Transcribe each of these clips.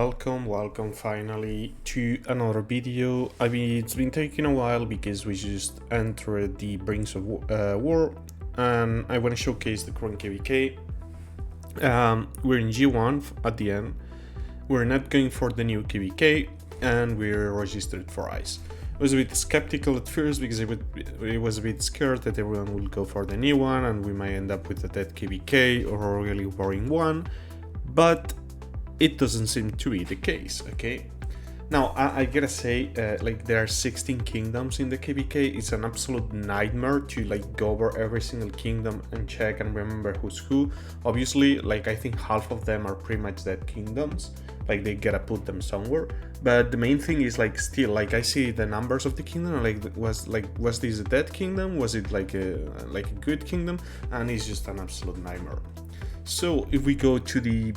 welcome finally to another video. I mean, it's been taking a while because we just entered the Brings of War, and I want to showcase the current KvK. We're in G1 at the end. We're not going for the new KvK, and we're registered for ICE. I was a bit skeptical at first because it was a bit scared that everyone will go for the new one and we might end up with a dead KvK or a really boring one, but it doesn't seem to be the case. Okay, now I gotta say, like, there are 16 kingdoms in the KvK. It's an absolute nightmare to like go over every single kingdom and check and remember who's who. Obviously, like, I think half of them are pretty much dead kingdoms, like they gotta put them somewhere. But the main thing is, like, still, like, I see the numbers of the kingdom, was this a dead kingdom, was it like a good kingdom, and it's just an absolute nightmare. So if we go to the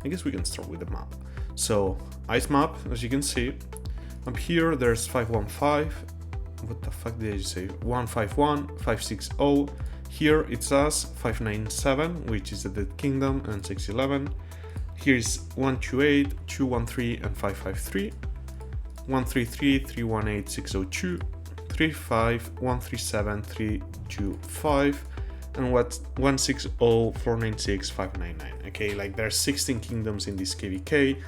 I guess we can start with the map. So ice map, as you can see up here, there's 515. What the fuck did I say? 151, 560. Here it's us, 597, which is the dead kingdom, and 611. Here's 128, 213, and 553. 133, 318, 602, 35, 137, 325. And what's 160, 496, 599. Okay, like there's 16 kingdoms in this KvK.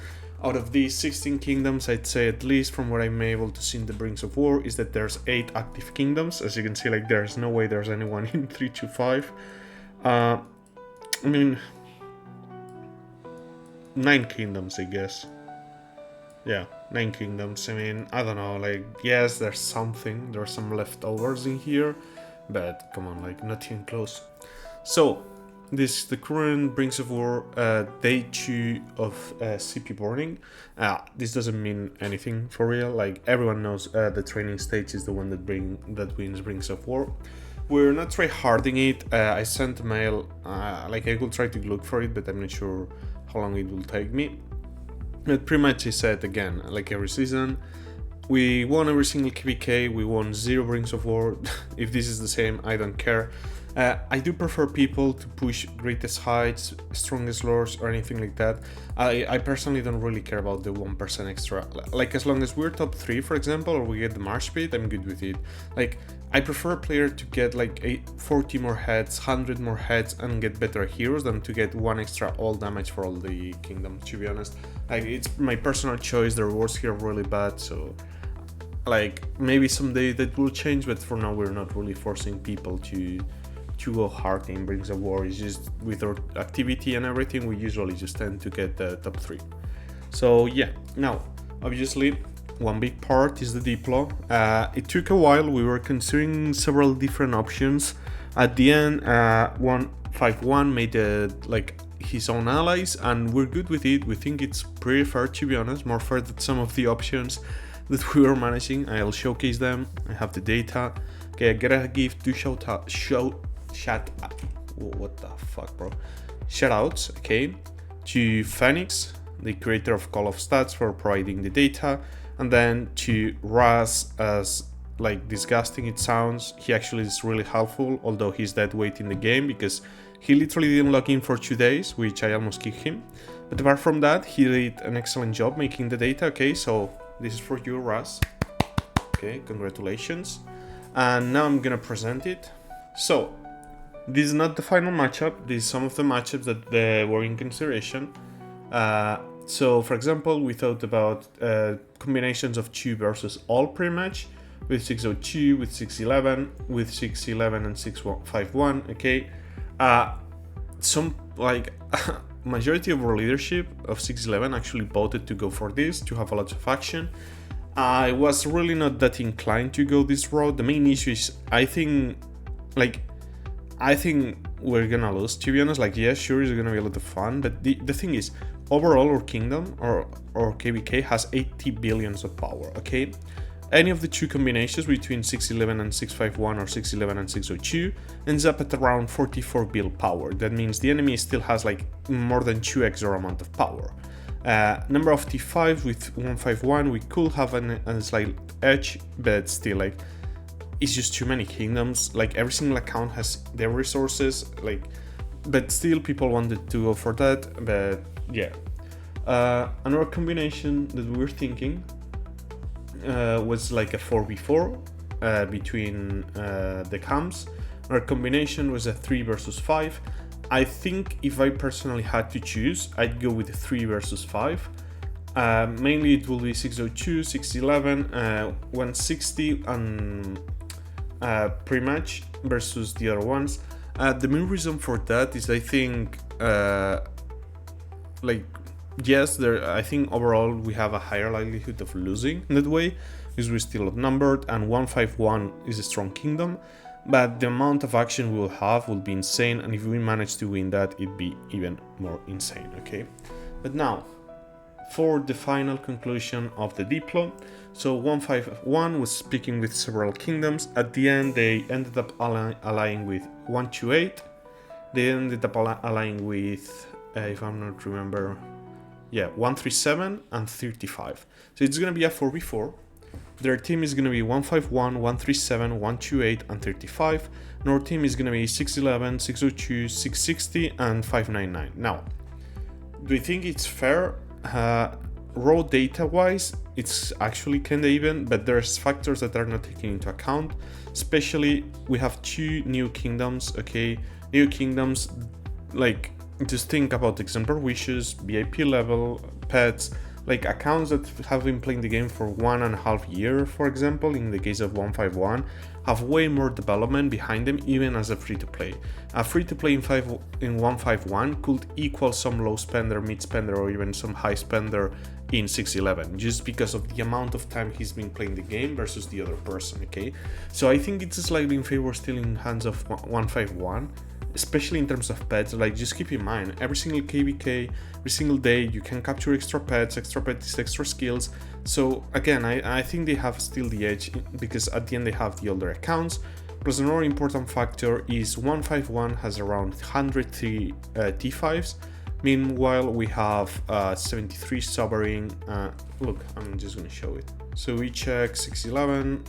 Out of these 16 kingdoms, I'd say, at least from what I'm able to see in the Brings of War, is that there's 8 active kingdoms. As you can see, like, there's no way there's anyone in 325. I mean, 9 kingdoms, I guess. Yeah, 9 kingdoms. I mean, I don't know, like, yes, there's some leftovers in here, but come on, like, not even close. So this is the current Brings of War, day 2 of CP burning. This doesn't mean anything for real. Like, everyone knows the training stage is the one that wins Brings of War. We're not tryharding it. I sent a mail, like, I could try to look for it, but I'm not sure how long it will take me. But pretty much I said, again, like every season, we won every single KvK, we won 0 Brings of War. If this is the same, I don't care. I do prefer people to push greatest heights, strongest lords, or anything like that. I personally don't really care about the 1% extra. Like, as long as we're top 3, for example, or we get the march speed, I'm good with it. Like, I prefer a player to get like 40 more heads, 100 more heads, and get better heroes than to get 1 extra all damage for all the kingdoms, to be honest. Like, it's my personal choice. The rewards here are really bad, so like, maybe someday that will change, but for now we're not really forcing people to go hard in Brings of War. It's just with our activity and everything, we usually just tend to get the top 3. So yeah, now obviously one big part is the DIPLO. It took a while. We were considering several different options. At the end, 151 made like his own allies, and we're good with it. We think it's pretty fair, to be honest, more fair than some of the options that we were managing. I'll showcase them. I have the data. Okay, I gotta give 2 what the fuck, bro? Shoutouts, okay, to Phoenix, the creator of Call of Stats, for providing the data, and then to Raz, as like disgusting it sounds, he actually is really helpful, although he's dead weight in the game because he literally didn't log in for 2 days, which I almost kicked him. But apart from that, he did an excellent job making the data. Okay, so this is for you, Raz. Okay, congratulations. And now I'm gonna present it. So this is not the final matchup. These are some of the matchups that were in consideration. So for example, we thought about combinations of 2 versus all, pretty much, with 602, with 611, with 611 and 651. Okay, some, like, majority of our leadership of 611 actually voted to go for this, to have a lot of action. I was really not that inclined to go this route. The main issue is, I think we're gonna lose, to be honest. Like, yeah, sure, it's gonna be a lot of fun, but the thing is, overall, our kingdom, or KvK, has 80 billions of power. Okay, any of the 2 combinations between 611 and 651, or 611 and 602, ends up at around 44 bill power. That means the enemy still has like more than 2x our amount of power. Number of T5 with 151, we could have a slight edge, but still, like, it's just too many kingdoms. Like, every single account has their resources, like, but still people wanted to go for that. But yeah, Another combination that we were thinking was like a 4v4 between the camps. Our combination was a 3 versus 5. I think if I personally had to choose, I'd go with the 3 versus 5. Mainly it will be 602, 611, 160 and pre-match versus the other ones. The main reason for that is I think yes, I think overall we have a higher likelihood of losing in that way because we're still outnumbered, and 151 is a strong kingdom, but the amount of action we will have will be insane, and if we manage to win that, it'd be even more insane, okay? But now, for the final conclusion of the DIPLO, so 151 was speaking with several kingdoms. At the end, they ended up allying with 128. They ended up allying with, if I'm not remember, 137 and 35. So it's gonna be a 4v4. Their team is gonna be 151, 137, 128, and 35. And our team is gonna be 611, 602, 660, and 599. Now, do you think it's fair? Raw data wise, it's actually kinda even, but there's factors that are not taken into account. Especially, we have 2 new kingdoms, okay? New kingdoms, like, just think about exemplar wishes, VIP level, pets, like accounts that have been playing the game for 1.5 years, for example, in the case of 151, have way more development behind them, even as a free-to-play. A free-to-play in 151 could equal some low spender, mid spender, or even some high spender in 611, just because of the amount of time he's been playing the game versus the other person, okay? So I think it's slightly in favor still in hands of 151, especially in terms of pets. Like, just keep in mind, every single KvK, every single day, you can capture extra pets, extra skills. So again, I think they have still the edge because at the end they have the older accounts. Plus another important factor is 151 has around 103 T5s. Meanwhile, we have 73 sovereign. Look, I'm just gonna show it. So we check 611.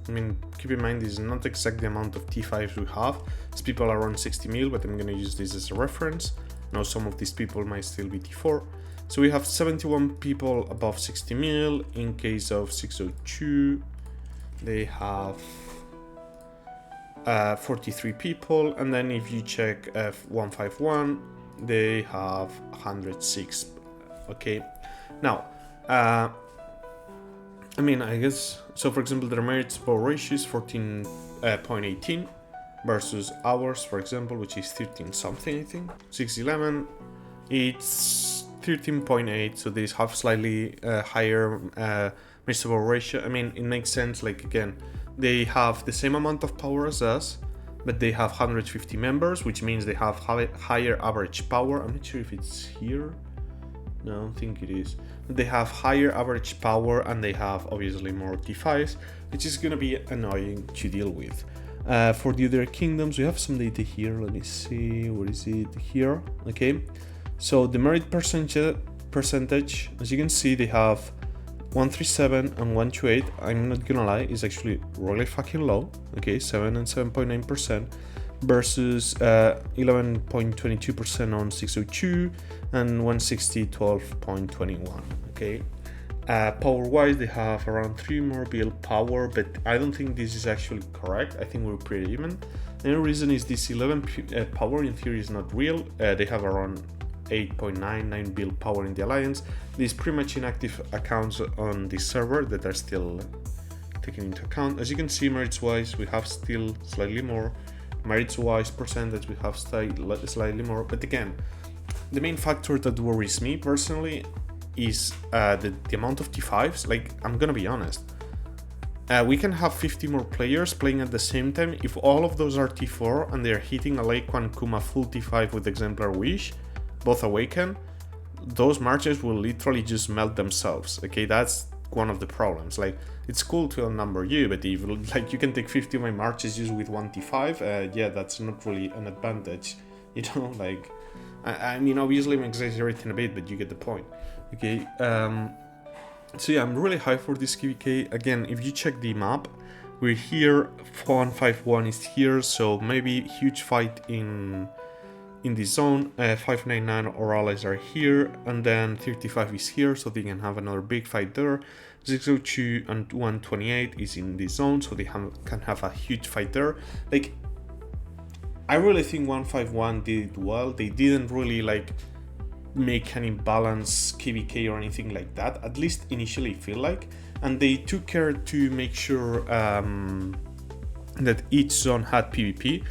I mean, keep in mind, this is not exactly the amount of T5s we have. These people are around 60 mil, but I'm going to use this as a reference. Now, some of these people might still be T4. So we have 71 people above 60 mil. In case of 602, they have 43 people. And then if you check F151, they have 106. Okay. Now, I mean, I guess, so for example, their merits power ratio is 14.18 versus ours, for example, which is 13 something, I think. 611, it's 13.8, so these have slightly higher merits power ratio. I mean, it makes sense, like, again, they have the same amount of power as us, but they have 150 members, which means they have higher average power. I'm not sure if it's here. No, I don't think it is. They have higher average power and they have obviously more T5s, which is going to be annoying to deal with. For the other kingdoms, we have some data here. Let me see, where is it? Here, okay. So the merit percentage, as you can see, they have 137 and 128. I'm not gonna lie, it's actually really fucking low. Okay, 7 and 7.9%. Versus 11.22% on 602 and 160 12.21. Okay, power wise they have around 3 more build power, but I don't think this is actually correct. I think we're pretty even. The only reason is this 11 power in theory is not real. They have around 8.99 build power in the alliance. These pretty much inactive accounts on this server that are still taken into account. As you can see, merits wise we have still slightly more. Merits wise percentage we have slightly more, but again, the main factor that worries me personally is the amount of T5s. Like, I'm gonna be honest, we can have 50 more players playing at the same time. If all of those are T4 and they're hitting a Lake One Kuma full T5 with Exemplar Wish, both awaken, those marches will literally just melt themselves. Okay, that's one of the problems. Like, it's cool to outnumber you, but if like you can take 50 of my marches just with 1 T5, yeah, that's not really an advantage, you know. Like, I mean, obviously I'm exaggerating a bit, but you get the point. Okay, so yeah, I'm really high for this KvK. Again, if you check the map, we're here, 151 is here, so maybe huge fight in in this zone. 599 or allies are here, and then 35 is here, so they can have another big fight there. 602 and 128 is in this zone, so they can have a huge fight there. Like, I really think 151 did it well. They didn't really like make an imbalance KvK or anything like that, at least initially feel like, and they took care to make sure that each zone had PvP,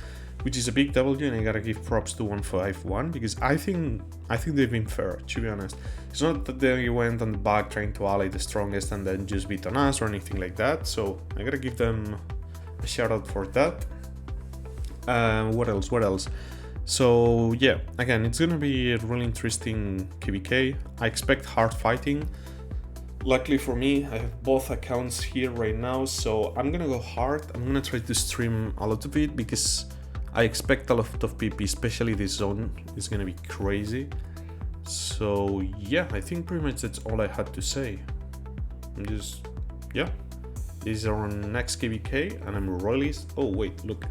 which is a big W, and I gotta give props to 151 because I think they've been fair, to be honest. It's not that they went on the back trying to ally the strongest and then just beat on us or anything like that, so I gotta give them a shout out for that. What else? So yeah, again, it's gonna be a really interesting KvK. I expect hard fighting. Luckily for me, I have both accounts here right now, so I'm gonna go hard. I'm gonna try to stream a lot of it because I expect a lot of PP, especially this zone is gonna be crazy. So yeah, I think pretty much that's all I had to say. This is our next KvK, and I'm really... Oh wait, look.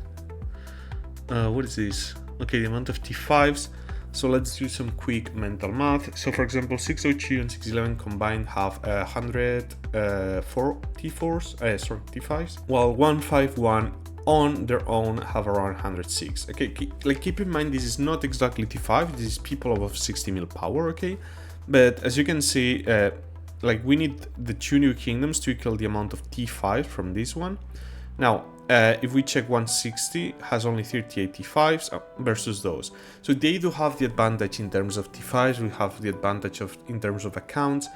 What is this? Okay, the amount of T5s. So let's do some quick mental math. So for example, 602 and 611 combined have 104 T5s, while 151 on their own have around 106. Okay, like keep in mind, this is not exactly T5, this is people above 60 mil power, okay? But as you can see, like we need the 2 new kingdoms to equal the amount of T5 from this one. Now, if we check 160 has only 38 T5s versus those. So they do have the advantage in terms of T5s, we have the advantage in terms of accounts.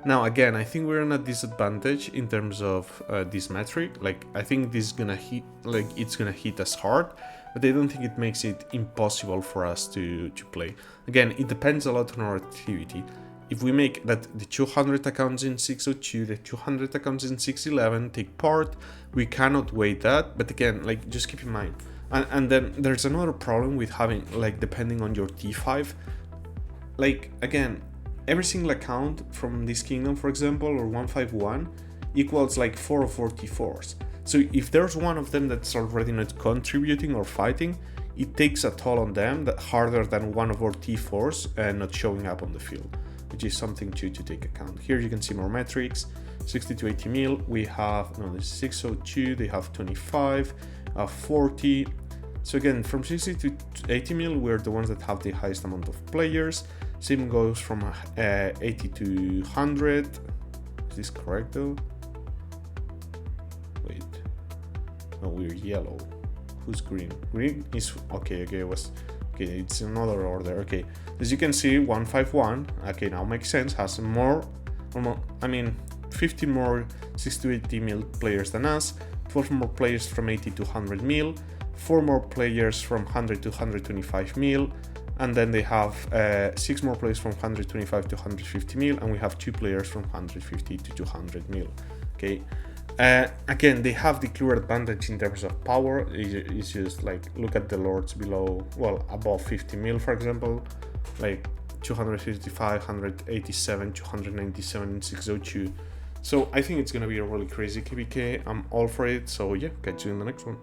Now again, I think we're in a disadvantage in terms of this metric. Like I think this is gonna hit, like it's gonna hit us hard, but I don't think it makes it impossible for us to play. Again, it depends a lot on our activity. If we make that the 200 accounts in 602, the 200 accounts in 611 take part, we cannot wait that. But again, like just keep in mind. And then there's another problem with having, like, depending on your T5. Like, again, every single account from this kingdom, for example, or 151, equals like 4 or 4 T4s. So if there's one of them that's already not contributing or fighting, it takes a toll on them that harder than one of our T4s not showing up on the field, which is something to take account. Here you can see more metrics. 60 to 80 mil, we have, no, this is 602, they have 25, 40. So again, from 60 to 80 mil, we're the ones that have the highest amount of players. Same goes from 80 to 100. Is this correct though? Wait, no, we're yellow. Who's green? Green is, okay, it's another order. Okay, as you can see, 151, okay, now makes sense, has more, I mean, 15 more 60 to 80 mil players than us, 12 more players from 80 to 100 mil, 4 more players from 100 to 125 mil, and then they have 6 more players from 125 to 150 mil, and we have 2 players from 150 to 200 mil. Okay, again, they have the clear advantage in terms of power. It's just like, look at the lords below, well, above 50 mil, for example, like 255, 187, 297 in 602. So I think it's gonna be a really crazy KvK. I'm all for it. So yeah, catch you in the next one.